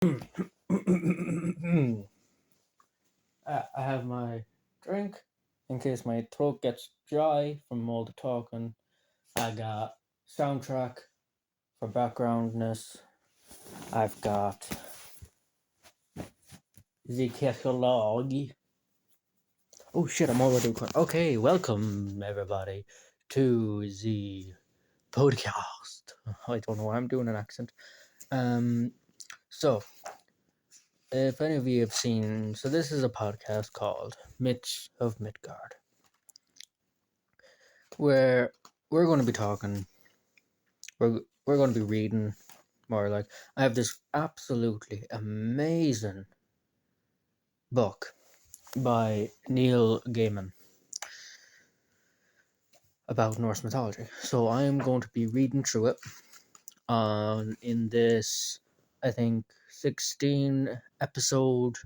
I have my drink in case my throat gets dry from all the talking. I got soundtrack for backgroundness. I've got the catalog. Oh shit, I'm already recording. Okay, welcome everybody to the podcast. I don't know why I'm doing an accent. So if any of you have seen, so this is a podcast called Myths of Midgard, where we're going to be talking, we're going to be reading more. Like, I have this absolutely amazing book by Neil Gaiman about Norse mythology. So I am going to be reading through it in this, I think, 16 episode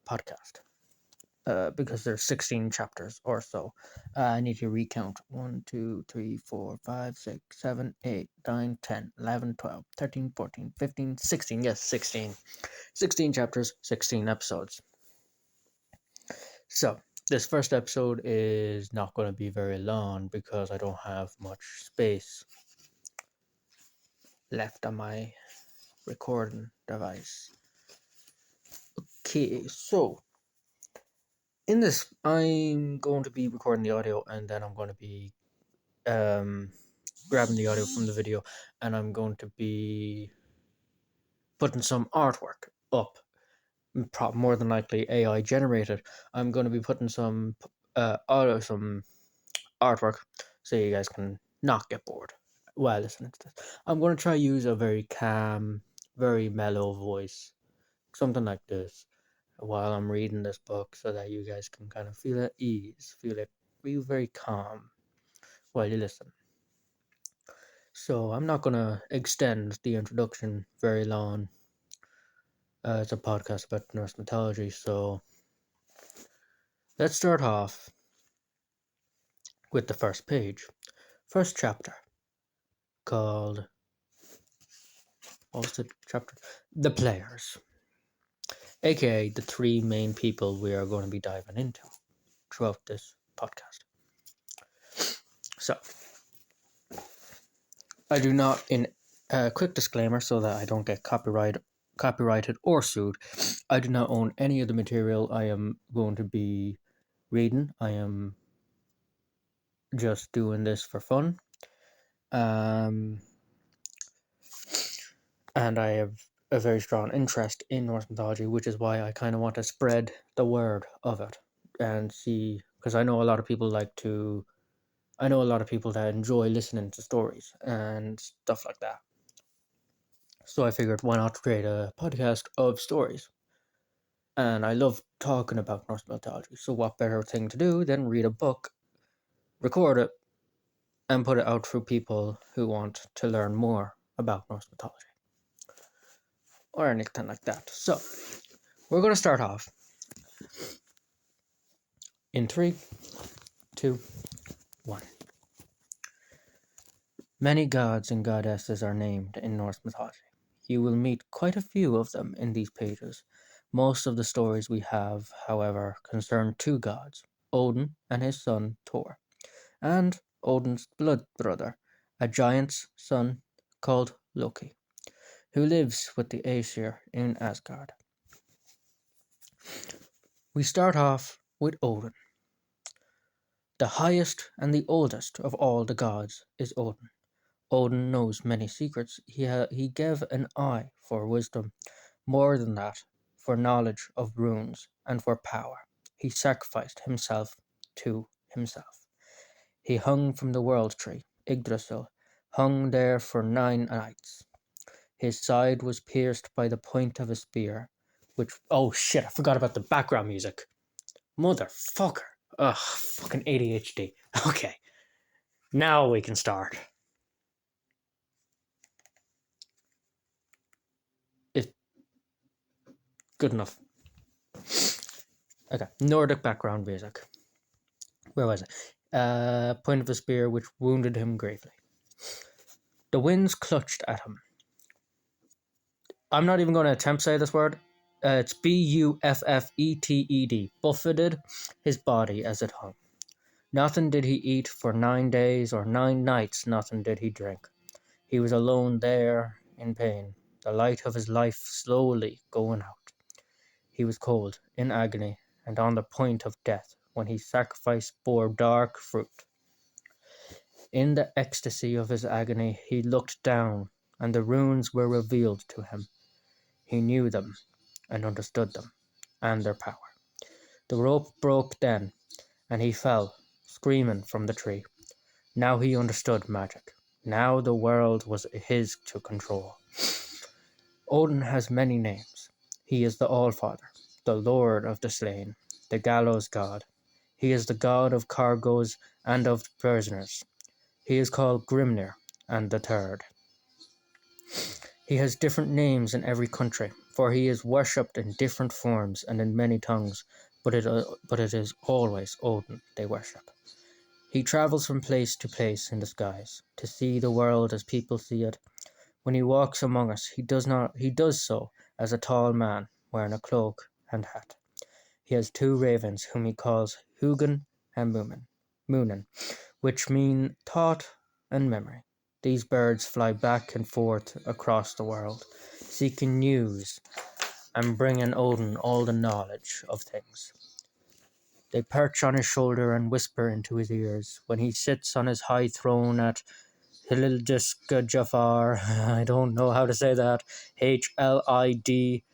podcast. Because there's 16 chapters or so. I need to recount 1, 2, 3, 4, 5, 6, 7, 8, 9, 10, 11, 12, 13, 14, 15, 16. Yes, 16. 16 chapters, 16 episodes. So, this first episode is not going to be very long because I don't have much space left on my recording device. Okay, so in this, I'm going to be recording the audio and then I'm going to be grabbing the audio from the video and I'm going to be putting some artwork up. More than likely AI generated. I'm going to be putting some some artwork so you guys can not get bored while listening to this. I'm going to try use a very calm, very mellow voice, something like this, while I'm reading this book, so that you guys can kind of feel at ease, feel very calm while you listen. So I'm not going to extend the introduction very long. It's a podcast about Norse mythology, so let's start off with the first page. First chapter, called, what was the chapter? The Players, aka the three main people we are going to be diving into throughout this podcast. So, I do not, in a quick disclaimer so that I don't get copyrighted or sued, I do not own any of the material I am going to be reading. I am just doing this for fun. And I have a very strong interest in Norse mythology, which is why I kind of want to spread the word of it and see, because I know a lot of people that enjoy listening to stories and stuff like that. So I figured, why not create a podcast of stories? And I love talking about Norse mythology, so what better thing to do than read a book, record it, and put it out for people who want to learn more about Norse mythology, or anything like that. So, we're going to start off in 3, 2, 1. Many gods and goddesses are named in Norse mythology. You will meet quite a few of them in these pages. Most of the stories we have, however, concern two gods, Odin and his son Thor, and Odin's blood brother, a giant's son called Loki, who lives with the Aesir in Asgard. We start off with Odin. The highest and the oldest of all the gods is Odin. Odin knows many secrets. He gave an eye for wisdom, more than that, for knowledge of runes and for power. He sacrificed himself to himself. He hung from the world tree, Yggdrasil, hung there for 9 nights. His side was pierced by the point of a spear, which, oh shit, I forgot about the background music. Motherfucker. Ugh, fucking ADHD. Okay, now we can start. It's good enough. Okay, Nordic background music. Where was it? Point of a spear which wounded him gravely. The winds clutched at him. I'm not even going to attempt to say this word. It's Buffeted. Buffeted his body as it hung. Nothing did he eat for 9 days or 9 nights, nothing did he drink. He was alone there in pain, the light of his life slowly going out. He was cold, in agony, and on the point of death when his sacrifice bore dark fruit. In the ecstasy of his agony he looked down, and the runes were revealed to him. He knew them, and understood them, and their power. The rope broke then, and he fell, screaming from the tree. Now he understood magic. Now the world was his to control. Odin has many names. He is the All-Father, the Lord of the Slain, the Gallows God. He is the God of cargoes and of prisoners. He is called Grimnir and the Third. He has different names in every country, for he is worshipped in different forms and in many tongues, but it is always Odin they worship. He travels from place to place in the skies, to see the world as people see it. When he walks among us, he does so as a tall man, wearing a cloak and hat. He has two ravens whom he calls Hugin and Munin, which mean thought and memory. These birds fly back and forth across the world, seeking news and bringing Odin all the knowledge of things. They perch on his shoulder and whisper into his ears when he sits on his high throne at Hildiska Jafar. I don't know how to say that. Hlidskjalf.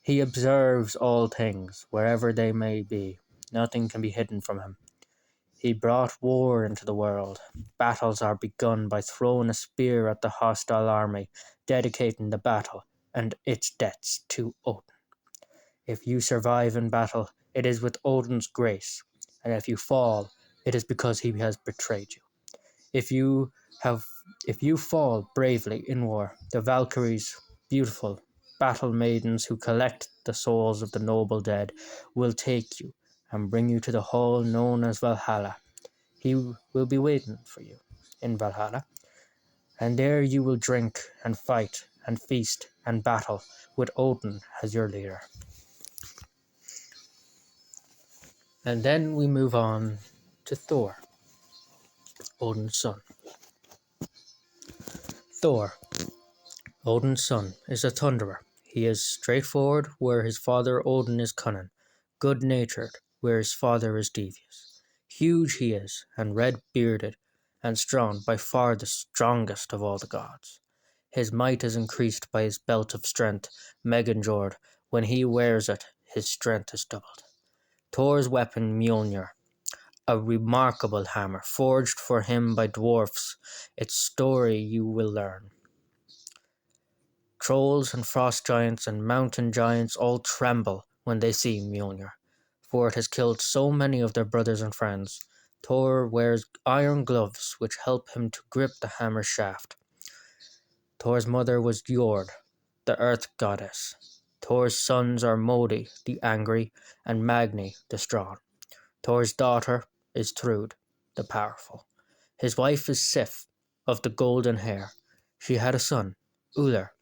He observes all things, wherever they may be. Nothing can be hidden from him. He brought war into the world. Battles are begun by throwing a spear at the hostile army, dedicating the battle and its deaths to Odin. If you survive in battle, it is with Odin's grace, and if you fall, it is because he has betrayed you. If you fall bravely in war, the Valkyries, beautiful battle maidens who collect the souls of the noble dead, will take you and bring you to the hall known as Valhalla. He will be waiting for you in Valhalla, and there you will drink and fight and feast and battle with Odin as your leader. And then we move on to Thor, Odin's son. Thor, Odin's son, is a thunderer. He is straightforward where his father Odin is cunning, good-natured where his father is devious. Huge he is, and red-bearded, and strong, by far the strongest of all the gods. His might is increased by his belt of strength, Midgard. When he wears it, his strength is doubled. Thor's weapon Mjolnir, a remarkable hammer, forged for him by dwarfs. Its story you will learn. Trolls and frost giants and mountain giants all tremble when they see Mjolnir, for it has killed so many of their brothers and friends. Thor wears iron gloves which help him to grip the hammer shaft. Thor's mother was Jord, the earth goddess. Thor's sons are Modi, the angry, and Magni, the strong. Thor's daughter is Thrud, the powerful. His wife is Sif, of the golden hair. She had a son, Uller,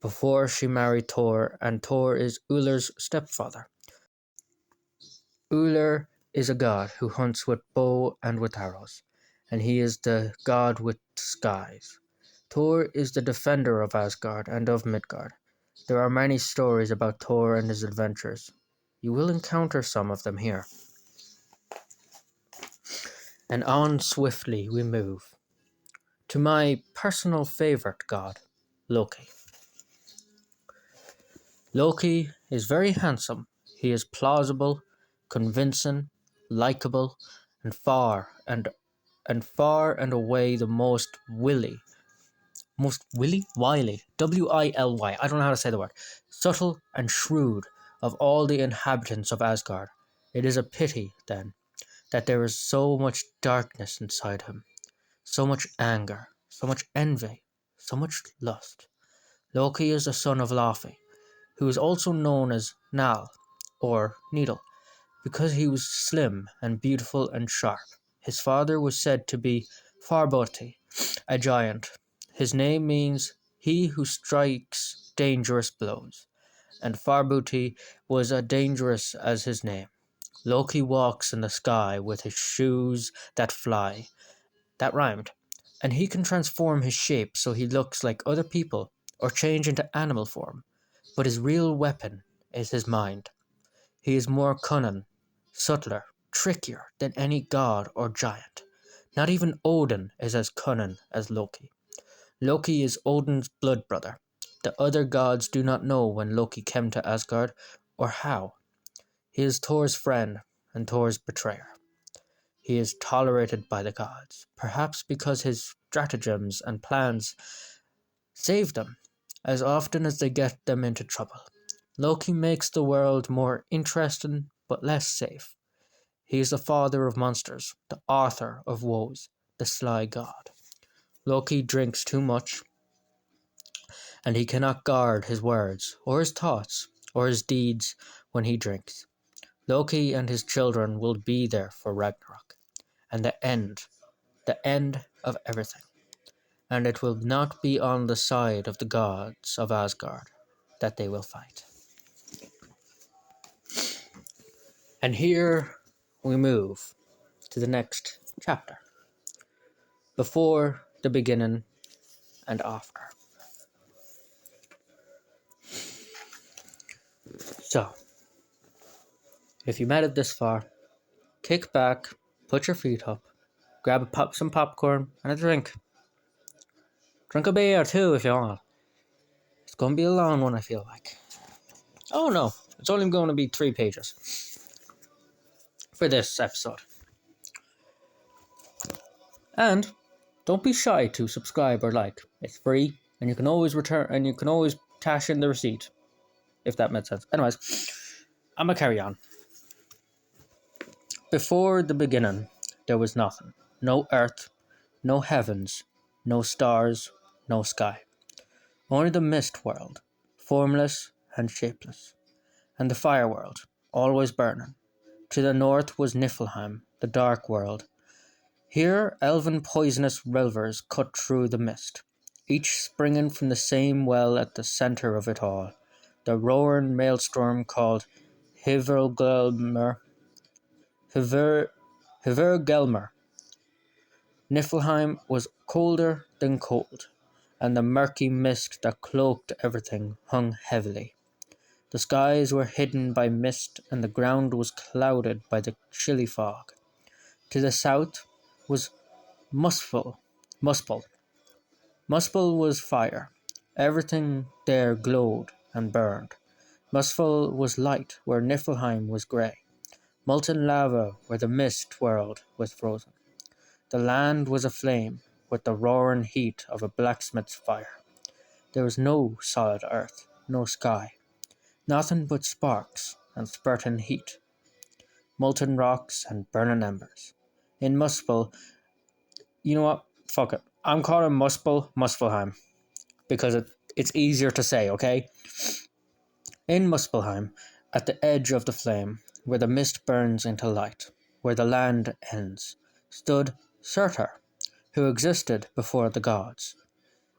before she married Thor, and Thor is Uller's stepfather. Uller is a god who hunts with bow and with arrows, and he is the god with skies. Thor is the defender of Asgard and of Midgard. There are many stories about Thor and his adventures. You will encounter some of them here. And on swiftly we move to my personal favorite god, Loki. Loki is very handsome. He is plausible, convincing, likable, and far and away the most wily, wily? Wily. I don't know how to say the word. Subtle and shrewd of all the inhabitants of Asgard. It is a pity, then, that there is so much darkness inside him, so much anger, so much envy, so much lust. Loki is the son of Laufey, who is also known as Nal, or Needle, because he was slim and beautiful and sharp. His father was said to be Farboti, a giant. His name means he who strikes dangerous blows, and Farbuti was as dangerous as his name. Loki walks in the sky with his shoes that fly. That rhymed. And he can transform his shape so he looks like other people or change into animal form. But his real weapon is his mind. He is more cunning, subtler, trickier than any god or giant. Not even Odin is as cunning as Loki. Loki is Odin's blood brother. The other gods do not know when Loki came to Asgard or how. He is Thor's friend and Thor's betrayer. He is tolerated by the gods, perhaps because his stratagems and plans save them as often as they get them into trouble. Loki makes the world more interesting but less safe. He is the father of monsters, the author of woes, the sly god. Loki drinks too much, and he cannot guard his words, or his thoughts, or his deeds when he drinks. Loki and his children will be there for Ragnarok, and the end of everything. And it will not be on the side of the gods of Asgard that they will fight. And here we move to the next chapter. Before the beginning and after. So, if you made it this far, kick back, put your feet up, grab some popcorn and a drink. Drink a beer too if you want. It's going to be a long one, I feel like. Oh no, it's only going to be 3 pages for this episode. And don't be shy to subscribe or like. It's free, and you can always cash in the receipt, if that makes sense. Anyways, I'm gonna carry on. Before the beginning, there was nothing. No earth, no heavens, no stars, no sky. Only the mist world, formless and shapeless, and the fire world, always burning. To the north was Niflheim, the dark world. Here elven poisonous rivers cut through the mist, each springing from the same well at the centre of it all, the roaring maelstrom called Hivergelmer. Niflheim was colder than cold, and the murky mist that cloaked everything hung heavily. The skies were hidden by mist, and the ground was clouded by the chilly fog. To the south was Muspel. Muspel was fire. Everything there glowed and burned. Muspel was light, where Niflheim was grey. Molten lava, where the mist world was frozen. The land was aflame with the roaring heat of a blacksmith's fire. There was no solid earth, no sky. Nothing but sparks and spurting heat. Molten rocks and burning embers. In Muspel, you know what? Fuck it. I'm calling Muspelheim. Because it's easier to say, okay? In Muspelheim, at the edge of the flame, where the mist burns into light, where the land ends, stood Surtur, who existed before the gods.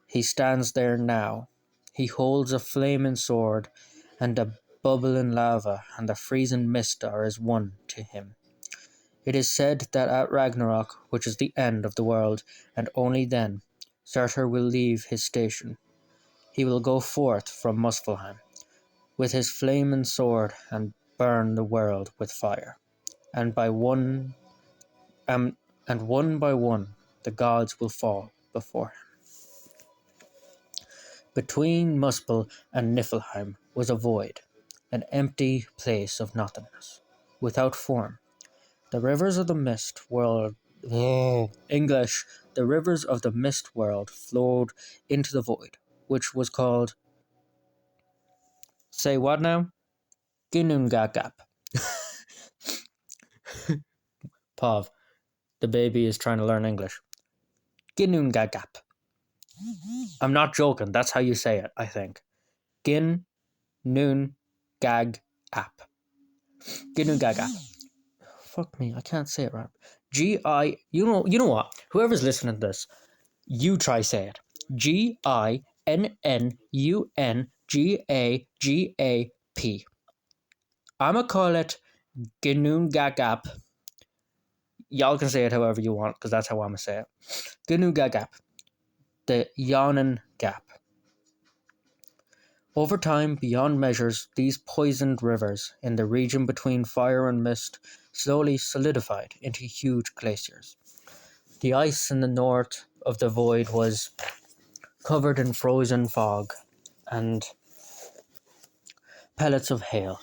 He stands there now. He holds a flaming sword, and the bubbling lava and the freezing mist are as one to him. It is said that at Ragnarok, which is the end of the world, and only then, Surtur will leave his station. He will go forth from Muspelheim with his flaming sword and burn the world with fire. And one by one, the gods will fall before him. Between Muspel and Niflheim was a void, an empty place of nothingness, without form. The rivers of the mist world, English, the rivers of the mist world flowed into the void, which was called, say what now? Ginnungagap. Pav, the baby is trying to learn English. Ginnungagap. I'm not joking, that's how you say it, I think. Gin, noon, gag, app. Ginnungagap. Fuck me, I can't say it right. G-I, you know what? Whoever's listening to this, you try say it. Ginnungagap. I'ma call it Ginnungagap. Y'all can say it however you want, because that's how I'ma say it. Ginnungagap, the yawning gap. Over time, beyond measures, these poisoned rivers in the region between fire and mist slowly solidified into huge glaciers. The ice in the north of the void was covered in frozen fog and pellets of hail.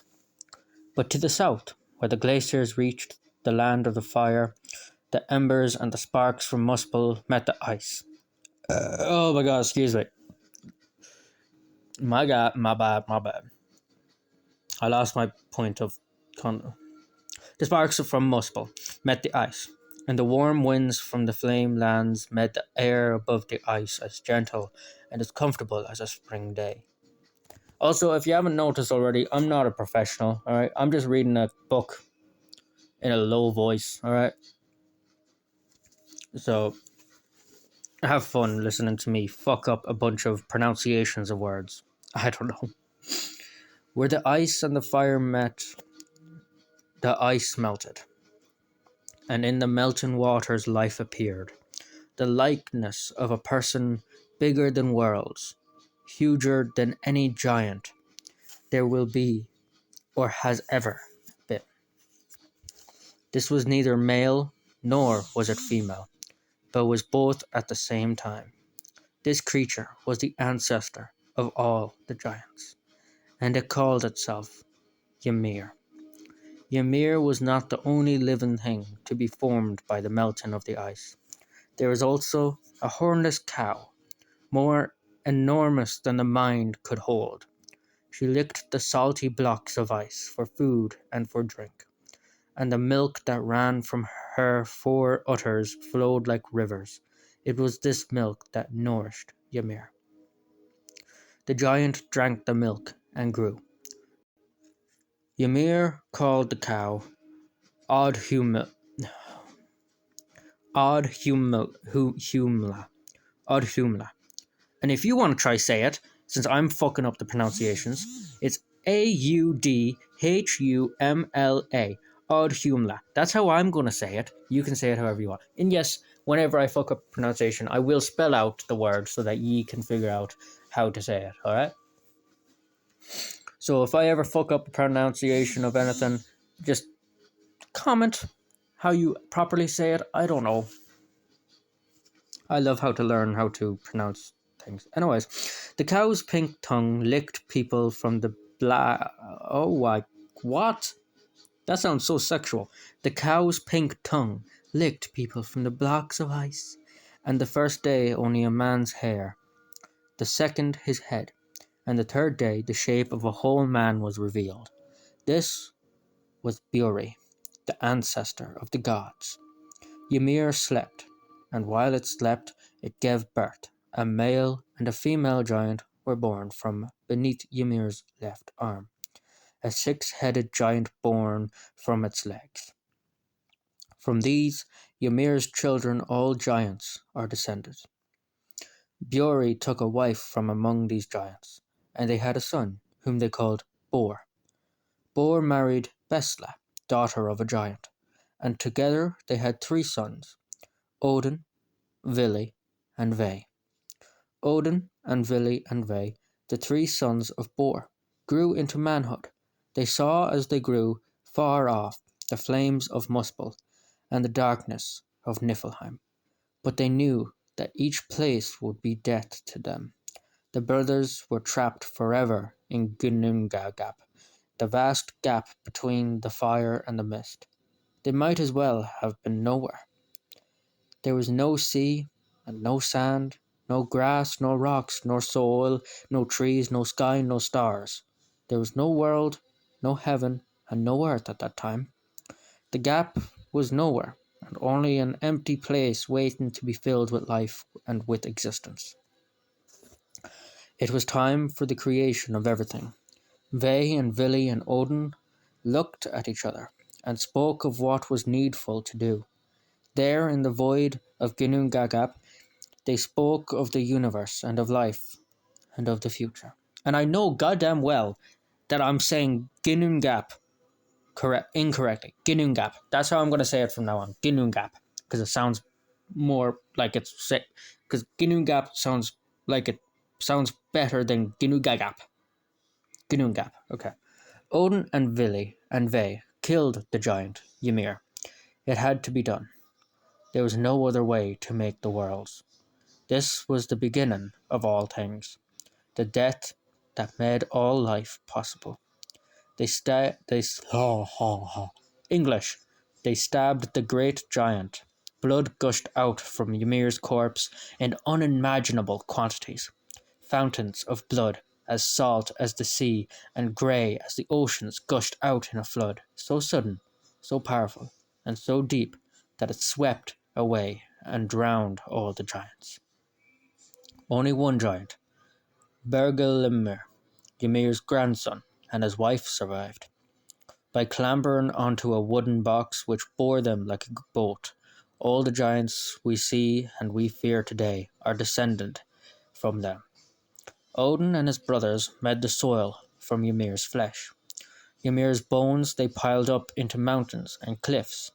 But to the south, where the glaciers reached the land of the fire, the embers and the sparks from Muspel met the ice. Oh my god, excuse me. My god, my bad. I lost my point of The sparks from Muspel met the ice, and the warm winds from the flame lands made the air above the ice as gentle and as comfortable as a spring day. Also, if you haven't noticed already, I'm not a professional, alright? I'm just reading a book in a low voice, alright? So, have fun listening to me fuck up a bunch of pronunciations of words. I don't know. Where the ice and the fire met, the ice melted, and in the melting waters life appeared. The likeness of a person bigger than worlds, huger than any giant there will be or has ever been. This was neither male nor was it female, but was both at the same time. This creature was the ancestor of all the giants, and it called itself Ymir. Ymir was not the only living thing to be formed by the melting of the ice. There was also a hornless cow, more enormous than the mind could hold. She licked the salty blocks of ice for food and for drink, and the milk that ran from her four udders flowed like rivers. It was this milk that nourished Ymir. The giant drank the milk and grew. Ymir called the cow Audhumla. Audhumla. And if you want to try say it, since I'm fucking up the pronunciations, it's Audhumla. Audhumla. That's how I'm going to say it. You can say it however you want. And yes, whenever I fuck up pronunciation, I will spell out the word so that ye can figure out how to say it, alright? So if I ever fuck up the pronunciation of anything, just comment how you properly say it. I don't know. I love how to learn how to pronounce things. Anyways, the cow's pink tongue licked people from the black. Oh, what? That sounds so sexual. The cow's pink tongue licked people from the blocks of ice, and the first day only a man's hair, the second his head, and the third day the shape of a whole man was revealed. This was Buri, the ancestor of the gods. Ymir slept, and while it slept, it gave birth. A male and a female giant were born from beneath Ymir's left arm. A six-headed giant born from its legs. From these, Ymir's children, all giants, are descended. Buri took a wife from among these giants, and they had a son, whom they called Bor. Bor married Bestla, daughter of a giant, and together they had 3 sons, Odin, Vili, and Ve. Odin and Vili and Ve, the 3 sons of Bor, grew into manhood. They saw as they grew, far off, the flames of Muspel and the darkness of Niflheim. But they knew that each place would be death to them. The brothers were trapped forever in Ginnungagap, the vast gap between the fire and the mist. They might as well have been nowhere. There was no sea and no sand, no grass, no rocks, nor soil, no trees, no sky, no stars. There was no world, no heaven, and no earth at that time. The gap was nowhere, and only an empty place waiting to be filled with life and with existence. It was time for the creation of everything. Ve and Vili and Odin looked at each other and spoke of what was needful to do. There in the void of Ginnungagap, They spoke of the universe and of life and of the future. And I know goddamn well that I'm saying Ginnungap incorrectly. Ginnungap. That's how I'm going to say it from now on. Ginnungap. Because it sounds more like it's sick. Because Ginnungap sounds like it sounds better than Ginnungagap. Ginnungap. Okay. Odin and Vili and Ve killed the giant Ymir. It had to be done. There was no other way to make the worlds. This was the beginning of all things, the death that made all life possible. English. They stabbed the great giant. Blood gushed out from Ymir's corpse in unimaginable quantities. Fountains of blood, as salt as the sea and grey as the oceans, gushed out in a flood, so sudden, so powerful, and so deep that it swept away and drowned all the giants. Only one giant, Bergelmir, Ymir's grandson, and his wife survived. By clambering onto a wooden box which bore them like a boat, all the giants we see and we fear today are descended from them. Odin and his brothers made the soil from Ymir's flesh. Ymir's bones they piled up into mountains and cliffs.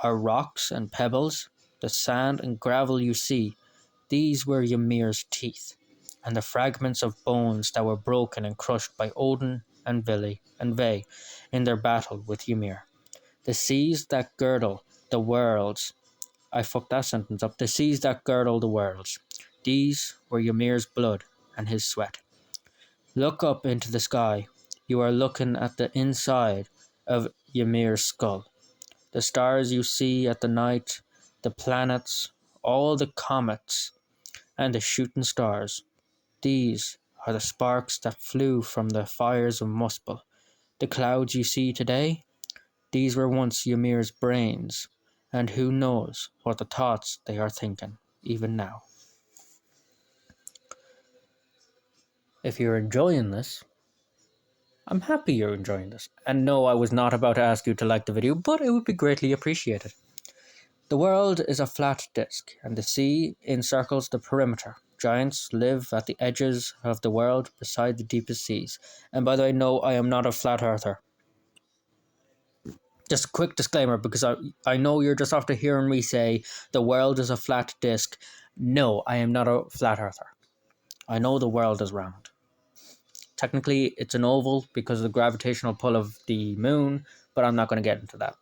Our rocks and pebbles, the sand and gravel you see, these were Ymir's teeth, and the fragments of bones that were broken and crushed by Odin and Vili and Ve in their battle with Ymir. The seas that girdle the worlds. I fucked that sentence up. The seas that girdle the worlds. These were Ymir's blood and his sweat. Look up into the sky. You are looking at the inside of Ymir's skull. The stars you see at the night, the planets, all the comets, and the shooting stars. These are the sparks that flew from the fires of Muspel. The clouds you see today, these were once Ymir's brains, and who knows what the thoughts they are thinking, even now. If you're enjoying this, I'm happy you're enjoying this. And no, I was not about to ask you to like the video, but it would be greatly appreciated. The world is a flat disk, and the sea encircles the perimeter. Giants live at the edges of the world beside the deepest seas. And by the way, no, I am not a flat earther. Just a quick disclaimer, because I know you're just after hearing me say the world is a flat disk. No, I am not a flat earther. I know the world is round. Technically, it's an oval because of the gravitational pull of the moon, but I'm not going to get into that.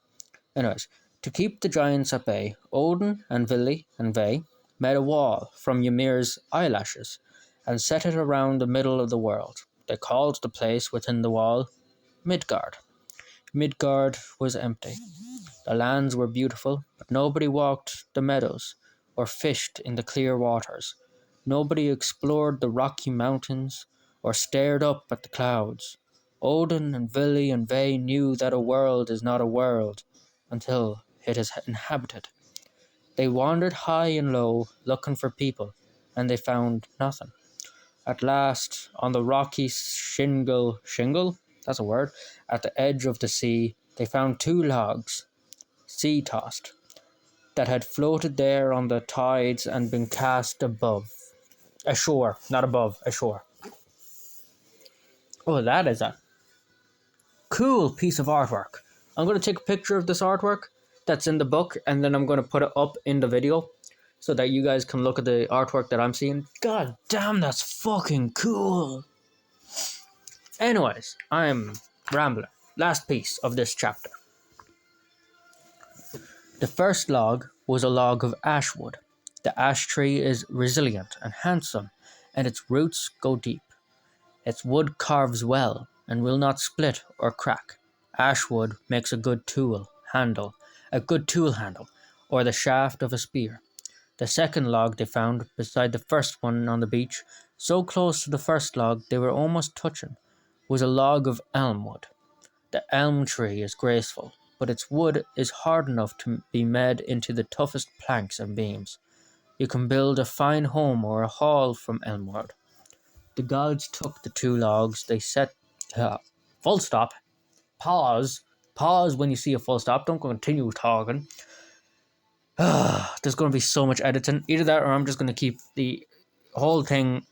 Anyways, to keep the giants at bay, Odin and Vili and Ve made a wall from Ymir's eyelashes and set it around the middle of the world. They called the place within the wall Midgard. Midgard was empty. The lands were beautiful, but nobody walked the meadows or fished in the clear waters. Nobody explored the rocky mountains or stared up at the clouds. Odin and Vili and Ve knew that a world is not a world until it is inhabited. They wandered high and low, looking for people, and they found nothing. At last, on the rocky shingle, that's a word, at the edge of the sea, they found two logs, sea-tossed, that had floated there on the tides and been cast ashore, not above, ashore. Oh, that is a cool piece of artwork. I'm going to take a picture of this artwork that's in the book, and then I'm going to put it up in the video so that you guys can look at the artwork that I'm seeing. God damn, that's fucking cool. Anyways, I'm rambling. Last piece of this chapter. The first log was a log of ash wood. The ash tree is resilient and handsome, and its roots go deep. Its wood carves well and will not split or crack. Ash wood makes a good tool handle, or the shaft of a spear. The second log they found beside the first one on the beach, so close to the first log they were almost touching, was a log of elm wood. The elm tree is graceful, but its wood is hard enough to be made into the toughest planks and beams. You can build a fine home or a hall from elm wood. The gods took the two logs, they set... full stop. Pause when you see a full stop, don't continue talking. There's going to be so much editing. Either that or I'm just going to keep the whole thing.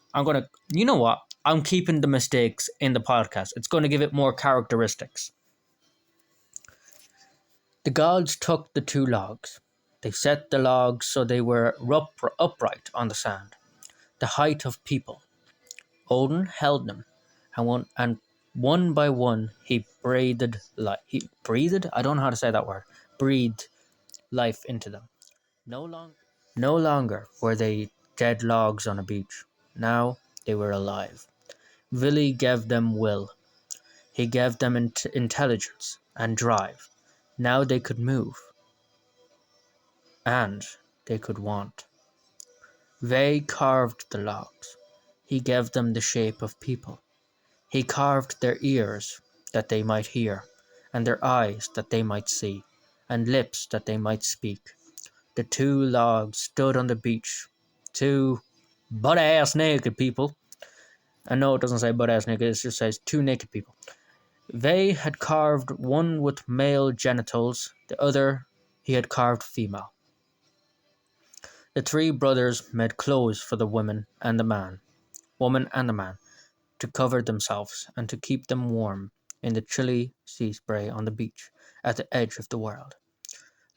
You know what? I'm keeping the mistakes in the podcast. It's going to give it more characteristics. The gods took the two logs. They set the logs so they were upright on the sand, the height of people. Odin held them, and one by one he breathed life. He breathed? I don't know how to say that word. Breathed life into them. No longer were they dead logs on a beach. Now they were alive. Vili gave them will. He gave them intelligence and drive. Now they could move, and they could want. Ve carved the logs. He gave them the shape of people. He carved their ears that they might hear, and their eyes that they might see, and lips that they might speak. The two logs stood on the beach. Two butt-ass naked people. And no, it doesn't say butt-ass naked, it just says two naked people. They had carved one with male genitals, the other he had carved female. The three brothers made clothes for the woman and the man, to cover themselves and to keep them warm in the chilly sea spray on the beach at the edge of the world.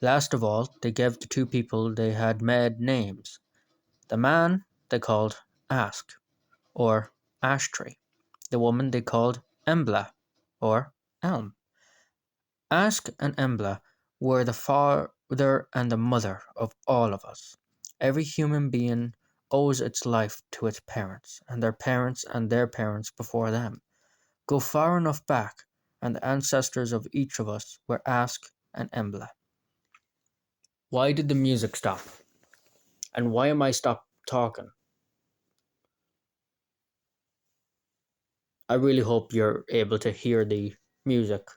Last of all, they gave the two people they had made names. The man they called Ask, or Ash Tree. The woman they called Embla, or Elm. Ask and Embla were the father and the mother of all of us. Every human being owes its life to its parents, and their parents before them. Go far enough back, and the ancestors of each of us were Ask and Embla. Why did the music stop? And why am I stop talking? I really hope you're able to hear the music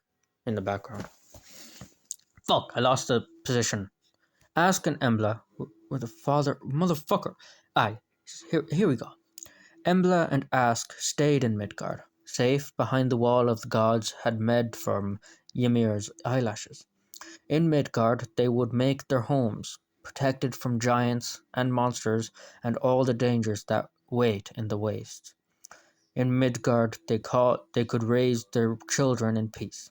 in the background. Fuck, I lost the position. Ask and Embla were the father... Motherfucker. Aye, here we go. Embla and Ask stayed in Midgard, safe behind the wall of the gods had made from Ymir's eyelashes. In Midgard they would make their homes, protected from giants and monsters and all the dangers that wait in the wastes. In Midgard they could raise their children in peace.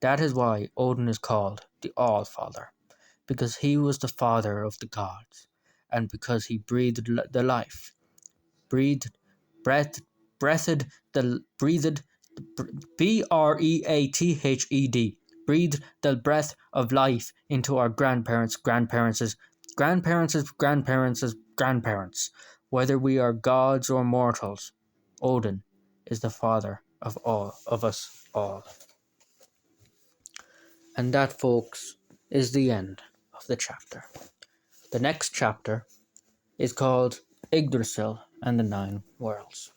That is why Odin is called the All-Father, because he was the father of the gods, and because he breathed the life, breathed, breathed, breathed, the breathed, breathed, breathed the breath of life into our grandparents, grandparents. Whether we are gods or mortals, Odin is the father of us all. And that, folks, is the end of the chapter. The next chapter is called Yggdrasil and the Nine Worlds.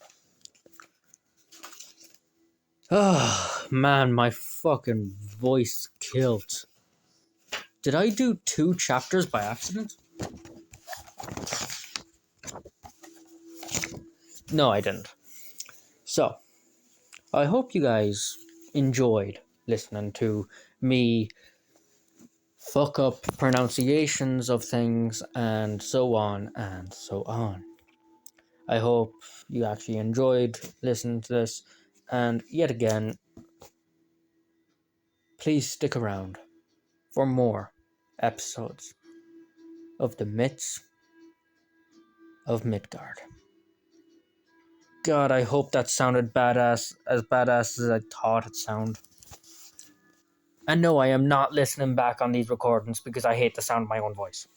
Oh, man, my fucking voice is killed. Did I do 2 chapters by accident? No, I didn't. So, I hope you guys enjoyed listening to me fuck up pronunciations of things and so on and so on. I hope you actually enjoyed listening to this, and yet again, please stick around for more episodes of the Myths of Midgard. God, I hope that sounded badass as I thought it sounded. And no, I am not listening back on these recordings because I hate the sound of my own voice.